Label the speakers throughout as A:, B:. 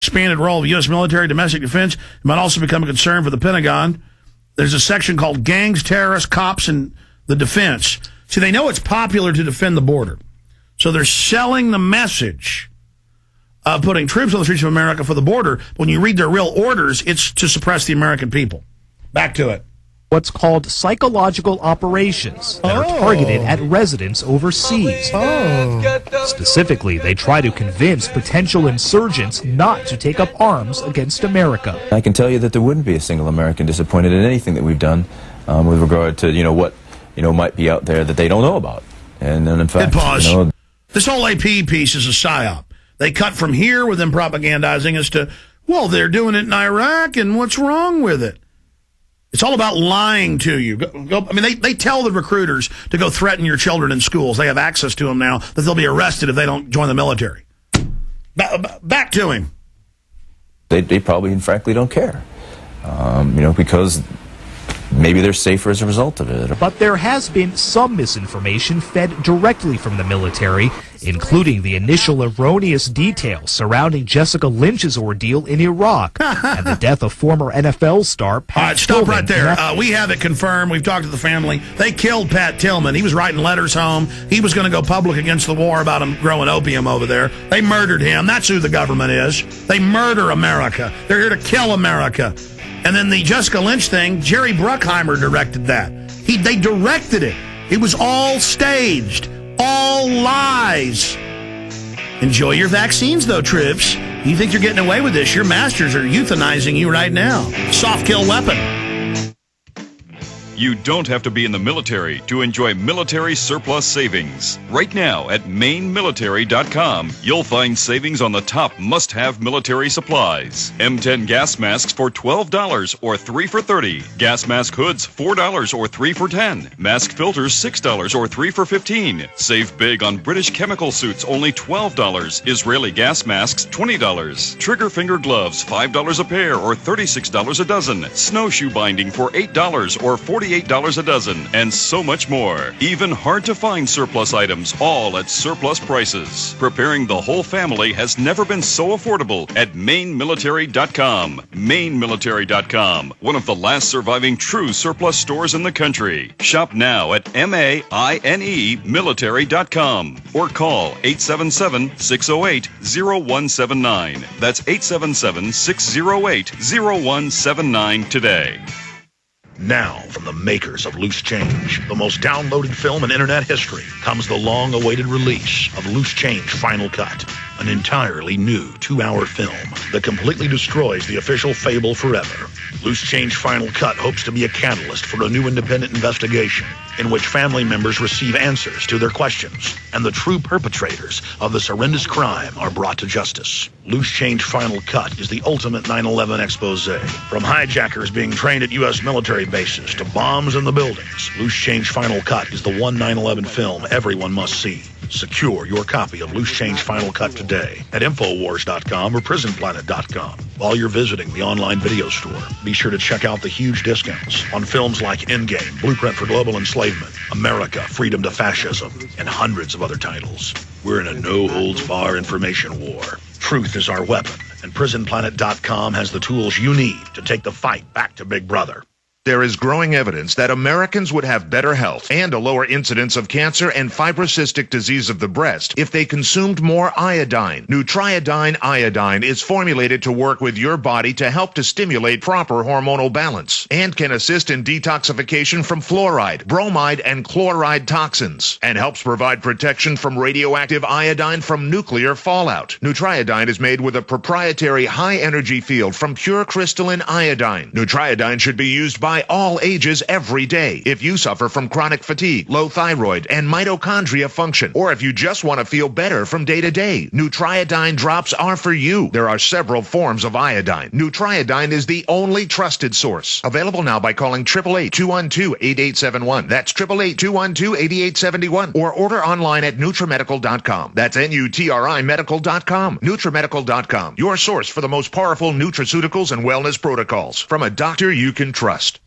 A: expanded role of U.S. military domestic defense. It might also become a concern for the Pentagon. There's a section called Gangs, Terrorists, Cops, and the Defense. See, they know it's popular to defend the border. So they're selling the message of putting troops on the streets of America for the border. But when you read their real orders, it's to suppress the American people. Back to it.
B: What's called psychological operations that are targeted at residents overseas. Specifically, they try to convince potential insurgents not to take up arms against America.
C: I can tell you that there wouldn't be a single American disappointed in anything that we've done with regard to, what, might be out there that they don't know about. And then, in fact,
A: pause. This whole AP piece is a psyop. They cut from here with them propagandizing us to, well, they're doing it in Iraq, and what's wrong with it? It's all about lying to you. They tell the recruiters to go threaten your children in schools. They have access to them now, that they'll be arrested if they don't join the military. Back to him.
C: They probably, and frankly, don't care. Because maybe they're safer as a result of it.
B: But there has been some misinformation fed directly from the military, including the initial erroneous details surrounding Jessica Lynch's ordeal in Iraq and the death of former NFL star Pat
A: All right, stop
B: Tillman.
A: right there. We have it confirmed. We've talked to the family. They killed Pat Tillman. He was writing letters home. He was going to go public against the war about him growing opium over there. They murdered him. That's who the government is. They murder America. They're here to kill America. And then the Jessica Lynch thing, Jerry Bruckheimer directed that. They directed it. It was all staged. All lies. Enjoy your vaccines, though, troops. You think you're getting away with this? Your masters are euthanizing you right now. Soft kill weapon.
D: You don't have to be in the military to enjoy military surplus savings. Right now at mainmilitary.com, you'll find savings on the top must-have military supplies. M10 gas masks for $12 or 3 for $30. Gas mask hoods $4 or 3 for $10. Mask filters $6 or 3 for $15. Save big on British chemical suits, only $12. Israeli gas masks $20. Trigger finger gloves $5 a pair or $36 a dozen. Snowshoe binding for $8 or $48 a dozen, and so much more. Even hard-to-find surplus items, all at surplus prices. Preparing the whole family has never been so affordable at mainmilitary.com. Mainmilitary.com, one of the last surviving true surplus stores in the country. Shop now at MAINE military.com or call 877-608-0179. That's 877-608-0179 today.
E: Now, from the makers of Loose Change, the most downloaded film in internet history, comes the long-awaited release of Loose Change Final Cut, an entirely new 2-hour film that completely destroys the official fable forever. Loose Change Final Cut hopes to be a catalyst for a new independent investigation in which family members receive answers to their questions and the true perpetrators of this horrendous crime are brought to justice. Loose Change Final Cut is the ultimate 9/11 expose. From hijackers being trained at U.S. military bases to bombs in the buildings, Loose Change Final Cut is the one 9/11 film everyone must see. Secure your copy of Loose Change Final Cut today at Infowars.com or PrisonPlanet.com. While you're visiting the online video store, be sure to check out the huge discounts on films like Endgame, Blueprint for Global Enslavement, America, Freedom to Fascism, and hundreds of other titles. We're in a no-holds-barred information war. Truth is our weapon, and PrisonPlanet.com has the tools you need to take the fight back to Big Brother.
F: There is growing evidence that Americans would have better health and a lower incidence of cancer and fibrocystic disease of the breast if they consumed more iodine. Nutriodine iodine is formulated to work with your body to help to stimulate proper hormonal balance and can assist in detoxification from fluoride, bromide, and chloride toxins and helps provide protection from radioactive iodine from nuclear fallout. Nutriodine is made with a proprietary high-energy field from pure crystalline iodine. Nutriodine should be used by all ages every day. If you suffer from chronic fatigue, low thyroid, and mitochondria function, or if you just want to feel better from day to day, Nutriodine drops are for you. There are several forms of iodine. Nutriodine is the only trusted source. Available now by calling 888-212-8871. That's 888-212-8871. Or order online at NutriMedical.com. That's NutriMedical.com. NutriMedical.com. Your source for the most powerful nutraceuticals and wellness protocols. From a doctor you can trust.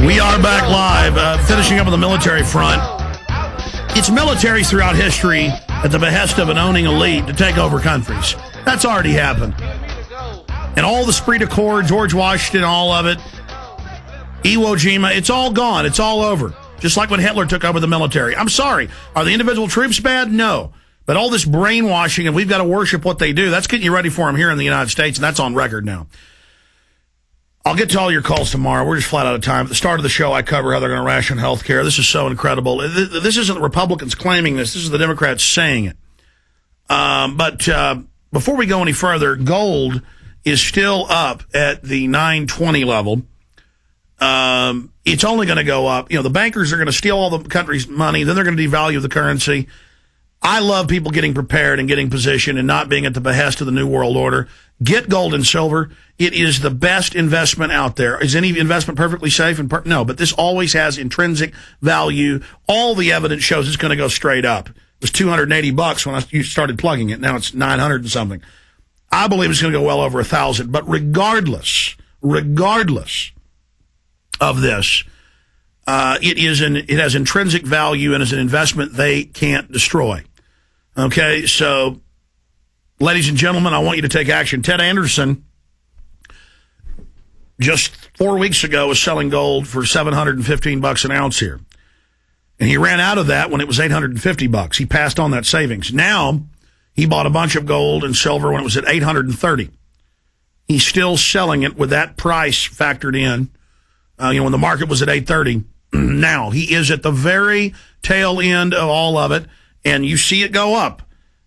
A: We are back live, finishing up on the military front. It's militaries throughout history at the behest of an owning elite to take over countries. That's already happened. And all the Esprit de Corps, George Washington, all of it, Iwo Jima, it's all gone. It's all over. Just like when Hitler took over the military. I'm sorry. Are the individual troops bad? No. But all this brainwashing and we've got to worship what they do, that's getting you ready for them here in the United States, and that's on record now. I'll get to all your calls tomorrow. We're just flat out of time. At the start of the show, I cover how they're going to ration health care. This is so incredible. This isn't the Republicans claiming this. This is the Democrats saying it. But before we go any further, gold is still up at the 920 level. It's only going to go up. You know, the bankers are going to steal all the country's money. Then they're going to devalue the currency. I love people getting prepared and getting positioned and not being at the behest of the New World Order. Get gold and silver. It is the best investment out there. Is any investment perfectly safe? No, but this always has intrinsic value. All the evidence shows it's going to go straight up. It was $280 when you started plugging it. Now it's 900 and something. I believe it's going to go well over 1,000. But regardless of this, it has intrinsic value and is an investment they can't destroy. Okay, so, ladies and gentlemen, I want you to take action. Ted Anderson, just 4 weeks ago, was selling gold for $715 an ounce here. And he ran out of that when it was $850. He passed on that savings. Now, he bought a bunch of gold and silver when it was at $830. He's still selling it with that price factored in. When the market was at $830. Now, he is at the very tail end of all of it. And you see it go up.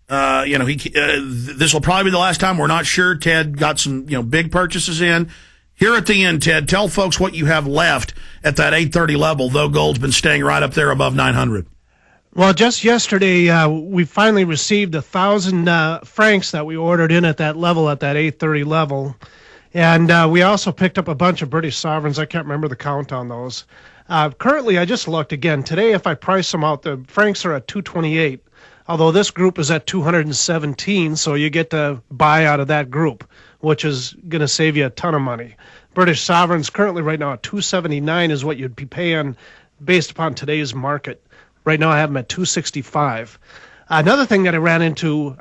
A: This will probably be the last time. We're not sure. Ted got some, big purchases in. Here at the end, Ted, tell folks what you have left at that 830 level, though gold's been staying right up there above 900.
G: Well, just yesterday, we finally received 1,000 francs that we ordered in at that level, at that 830 level. And we also picked up a bunch of British sovereigns. I can't remember the count on those. Currently, I just looked again. Today, if I price them out, the francs are at 228, although this group is at 217, so you get to buy out of that group, which is going to save you a ton of money. British sovereigns currently right now at 279 is what you'd be paying based upon today's market. Right now, I have them at 265. Another thing that I ran into,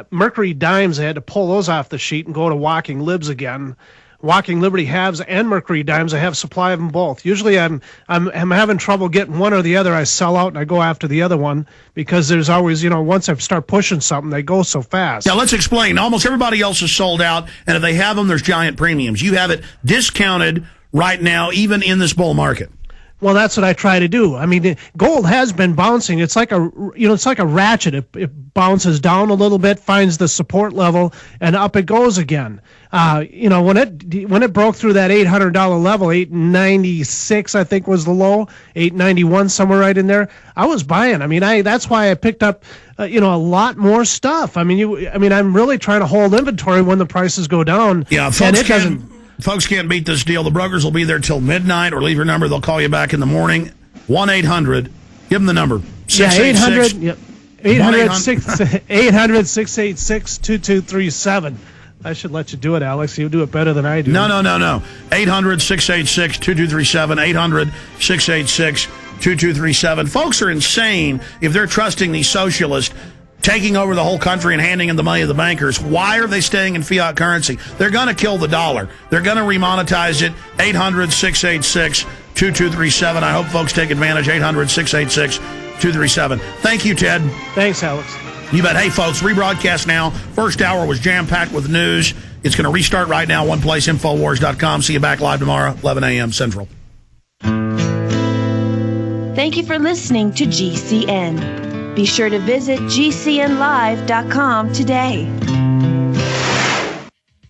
G: Mercury dimes, I had to pull those off the sheet and go to Walking Libs again. Walking Liberty halves and Mercury dimes, I have supply of them both. Usually I'm having trouble getting one or the other. I sell out and I go after the other one because there's always, once I start pushing something, they go so fast.
A: Yeah, let's explain. Almost everybody else is sold out, and if they have them, there's giant premiums. You have it discounted right now, even in this bull market.
G: Well, that's what I try to do. I mean, gold has been bouncing. It's like a ratchet. It bounces down a little bit, finds the support level, and up it goes again. When it broke through that $800 level, $896 I think was the low, $891 somewhere right in there. I was buying. I mean, that's why I picked up a lot more stuff. I mean, I'm really trying to hold inventory when the prices go down.
A: Yeah, folks can't beat this deal. The brokers will be there till midnight, or leave your number. They'll call you back in the morning. 1-800. Give them the number.
G: 686. Yeah, 800-686-2237. I should let you do it, Alex. You do it better than I do.
A: No. 800-686-2237. 800-686-2237. Folks are insane if they're trusting these socialists taking over the whole country and handing in the money of the bankers. Why are they staying in fiat currency? They're going to kill the dollar. They're going to remonetize it. 800-686-2237. I hope folks take advantage. 800-686-2237. Thank you, Ted.
G: Thanks, Alex.
A: You bet. Hey, folks, rebroadcast now. First hour was jam-packed with news. It's going to restart right now. One place, Infowars.com. See you back live tomorrow, 11 a.m. Central.
H: Thank you for listening to GCN. Be sure to visit GCNlive.com today.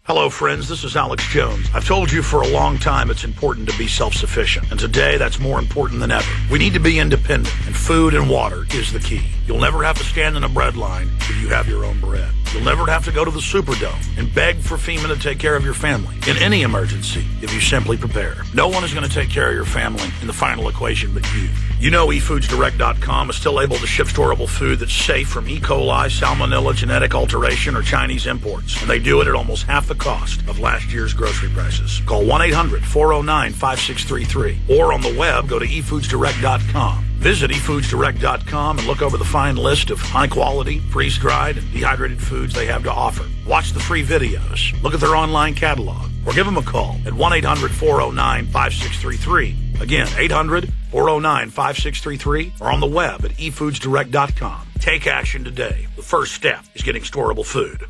A: Hello, friends. This is Alex Jones. I've told you for a long time it's important to be self-sufficient, and today that's more important than ever. We need to be independent, and food and water is the key. You'll never have to stand in a bread line if you have your own bread. You'll never have to go to the Superdome and beg for FEMA to take care of your family in any emergency if you simply prepare. No one is going to take care of your family in the final equation but you. You know eFoodsDirect.com is still able to ship storable food that's safe from E. coli, salmonella, genetic alteration, or Chinese imports. And they do it at almost half the cost of last year's grocery prices. Call 1-800-409-5633. Or on the web, go to eFoodsDirect.com. Visit eFoodsDirect.com and look over the fine list of high-quality, freeze-dried, and dehydrated foods they have to offer. Watch the free videos. Look at their online catalog. Or give them a call at 1-800-409-5633. Again, 800-409-5633 or on the web at eFoodsDirect.com. Take action today. The first step is getting storable food.